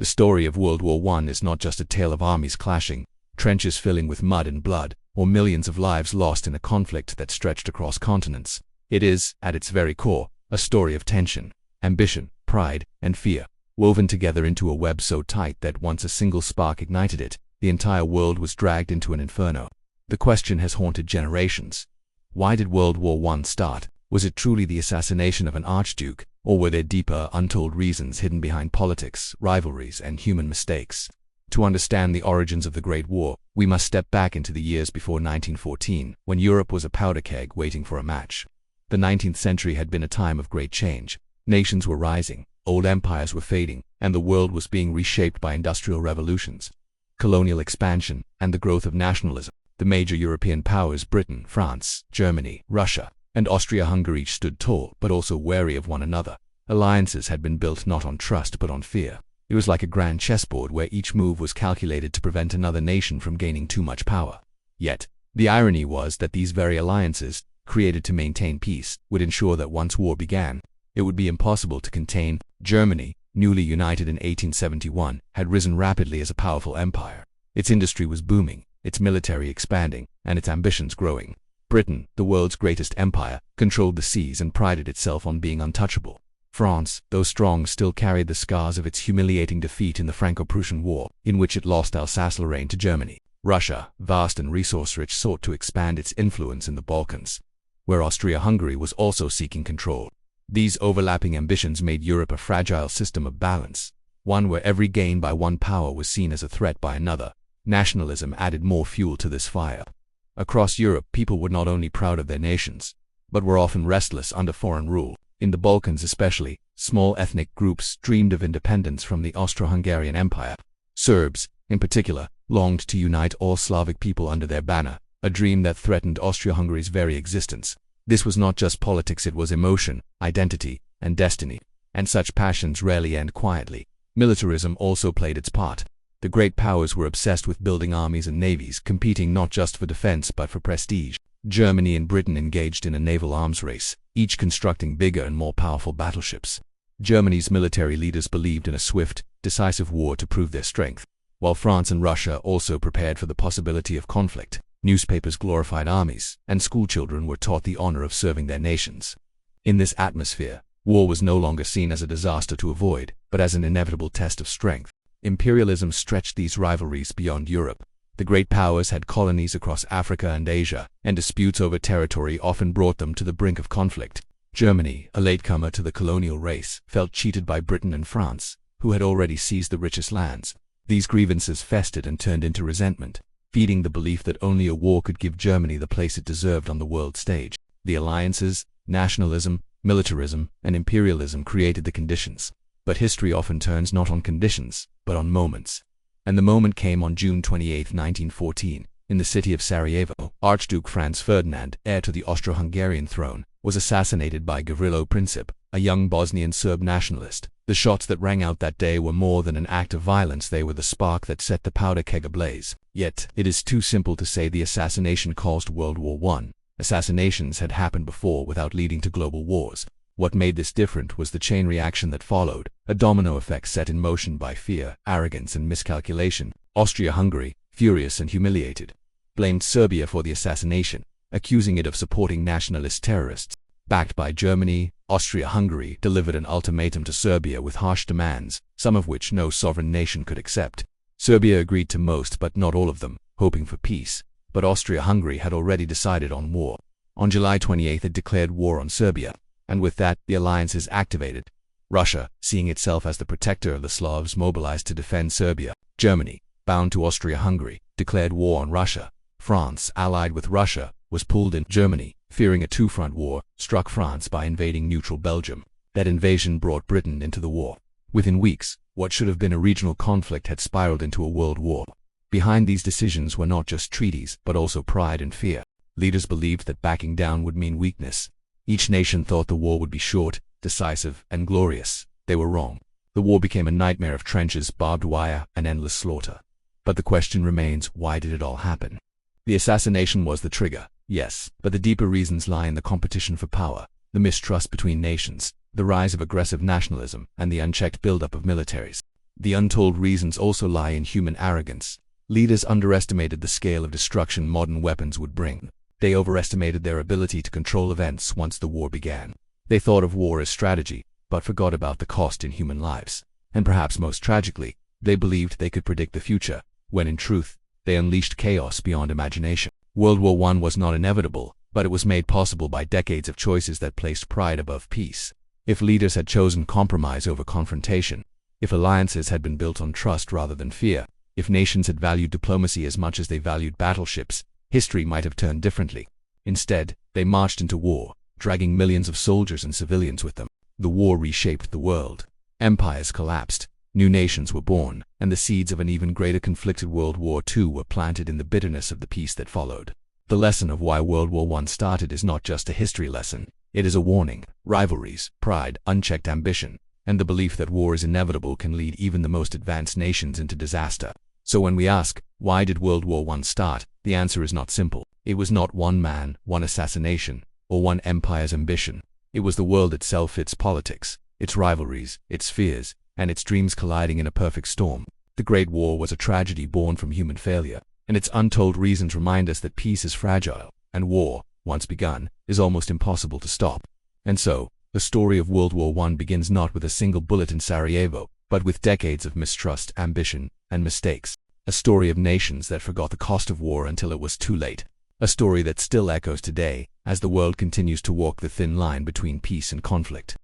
The story of World War I is not just a tale of armies clashing, trenches filling with mud and blood, or millions of lives lost in a conflict that stretched across continents. It is, at its very core, a story of tension, ambition, pride, and fear, woven together into a web so tight that once a single spark ignited it, the entire world was dragged into an inferno. The question has haunted generations. Why did World War I start? Was it truly the assassination of an archduke, or were there deeper, untold reasons hidden behind politics, rivalries, and human mistakes? To understand the origins of the Great War, we must step back into the years before 1914, when Europe was a powder keg waiting for a match. The 19th century had been a time of great change. Nations were rising, old empires were fading, and the world was being reshaped by industrial revolutions, colonial expansion, and the growth of nationalism. The major European powers, Britain, France, Germany, Russia, and Austria-Hungary, each stood tall, but also wary of one another. Alliances had been built not on trust but on fear. It was like a grand chessboard where each move was calculated to prevent another nation from gaining too much power. Yet, the irony was that these very alliances, created to maintain peace, would ensure that once war began, it would be impossible to contain. Germany, newly united in 1871, had risen rapidly as a powerful empire. Its industry was booming, its military expanding, and its ambitions growing. Britain, the world's greatest empire, controlled the seas and prided itself on being untouchable. France, though strong, still carried the scars of its humiliating defeat in the Franco-Prussian War, in which it lost Alsace-Lorraine to Germany. Russia, vast and resource-rich, sought to expand its influence in the Balkans, where Austria-Hungary was also seeking control. These overlapping ambitions made Europe a fragile system of balance, one where every gain by one power was seen as a threat by another. Nationalism added more fuel to this fire. Across Europe, people were not only proud of their nations, but were often restless under foreign rule. In the Balkans especially, small ethnic groups dreamed of independence from the Austro-Hungarian Empire. Serbs, in particular, longed to unite all Slavic people under their banner, a dream that threatened Austria-Hungary's very existence. This was not just politics, it was emotion, identity, and destiny. And such passions rarely end quietly. Militarism also played its part. The great powers were obsessed with building armies and navies, competing not just for defense but for prestige. Germany and Britain engaged in a naval arms race, each constructing bigger and more powerful battleships. Germany's military leaders believed in a swift, decisive war to prove their strength, while France and Russia also prepared for the possibility of conflict. Newspapers glorified armies, and schoolchildren were taught the honor of serving their nations. In this atmosphere, war was no longer seen as a disaster to avoid, but as an inevitable test of strength. Imperialism stretched these rivalries beyond Europe. The great powers had colonies across Africa and Asia, and disputes over territory often brought them to the brink of conflict. Germany, a latecomer to the colonial race, felt cheated by Britain and France, who had already seized the richest lands. These grievances festered and turned into resentment, feeding the belief that only a war could give Germany the place it deserved on the world stage. The alliances, nationalism, militarism, and imperialism created the conditions. But history often turns not on conditions, but on moments. And the moment came on June 28, 1914, in the city of Sarajevo. Archduke Franz Ferdinand, heir to the Austro-Hungarian throne, was assassinated by Gavrilo Princip, a young Bosnian Serb nationalist. The shots that rang out that day were more than an act of violence, they were the spark that set the powder keg ablaze. Yet, it is too simple to say the assassination caused World War I. Assassinations had happened before without leading to global wars. What made this different was the chain reaction that followed, a domino effect set in motion by fear, arrogance, and miscalculation. Austria-Hungary, furious and humiliated, blamed Serbia for the assassination, accusing it of supporting nationalist terrorists. Backed by Germany, Austria-Hungary delivered an ultimatum to Serbia with harsh demands, some of which no sovereign nation could accept. Serbia agreed to most but not all of them, hoping for peace, but Austria-Hungary had already decided on war. On July 28 it declared war on Serbia, and with that the alliances activated. Russia, seeing itself as the protector of the Slavs, mobilized to defend Serbia. Germany, bound to Austria-Hungary, declared war on Russia. France, allied with Russia, was pulled in. Germany, fearing a two-front war, struck France by invading neutral Belgium. That invasion brought Britain into the war. Within weeks, what should have been a regional conflict had spiraled into a world war. Behind these decisions were not just treaties, but also pride and fear. Leaders believed that backing down would mean weakness. Each nation thought the war would be short, decisive, and glorious. They were wrong. The war became a nightmare of trenches, barbed wire, and endless slaughter. But the question remains, why did it all happen? The assassination was the trigger, yes, but the deeper reasons lie in the competition for power, the mistrust between nations, the rise of aggressive nationalism, and the unchecked buildup of militaries. The untold reasons also lie in human arrogance. Leaders underestimated the scale of destruction modern weapons would bring. They overestimated their ability to control events once the war began. They thought of war as strategy, but forgot about the cost in human lives. And perhaps most tragically, they believed they could predict the future, when in truth, they unleashed chaos beyond imagination. World War I was not inevitable, but it was made possible by decades of choices that placed pride above peace. If leaders had chosen compromise over confrontation, if alliances had been built on trust rather than fear, if nations had valued diplomacy as much as they valued battleships, history might have turned differently. Instead, they marched into war, dragging millions of soldiers and civilians with them. The war reshaped the world. Empires collapsed, new nations were born, and the seeds of an even greater conflicted World War II were planted in the bitterness of the peace that followed. The lesson of why World War I started is not just a history lesson, it is a warning. Rivalries, pride, unchecked ambition, and the belief that war is inevitable can lead even the most advanced nations into disaster. So when we ask, why did World War I start, the answer is not simple. It was not one man, one assassination, or one empire's ambition. It was the world itself, its politics, its rivalries, its fears, and its dreams colliding in a perfect storm. The Great War was a tragedy born from human failure, and its untold reasons remind us that peace is fragile, and war, once begun, is almost impossible to stop. And so, the story of World War I begins not with a single bullet in Sarajevo, but with decades of mistrust, ambition, and mistakes. A story of nations that forgot the cost of war until it was too late. A story that still echoes today, as the world continues to walk the thin line between peace and conflict.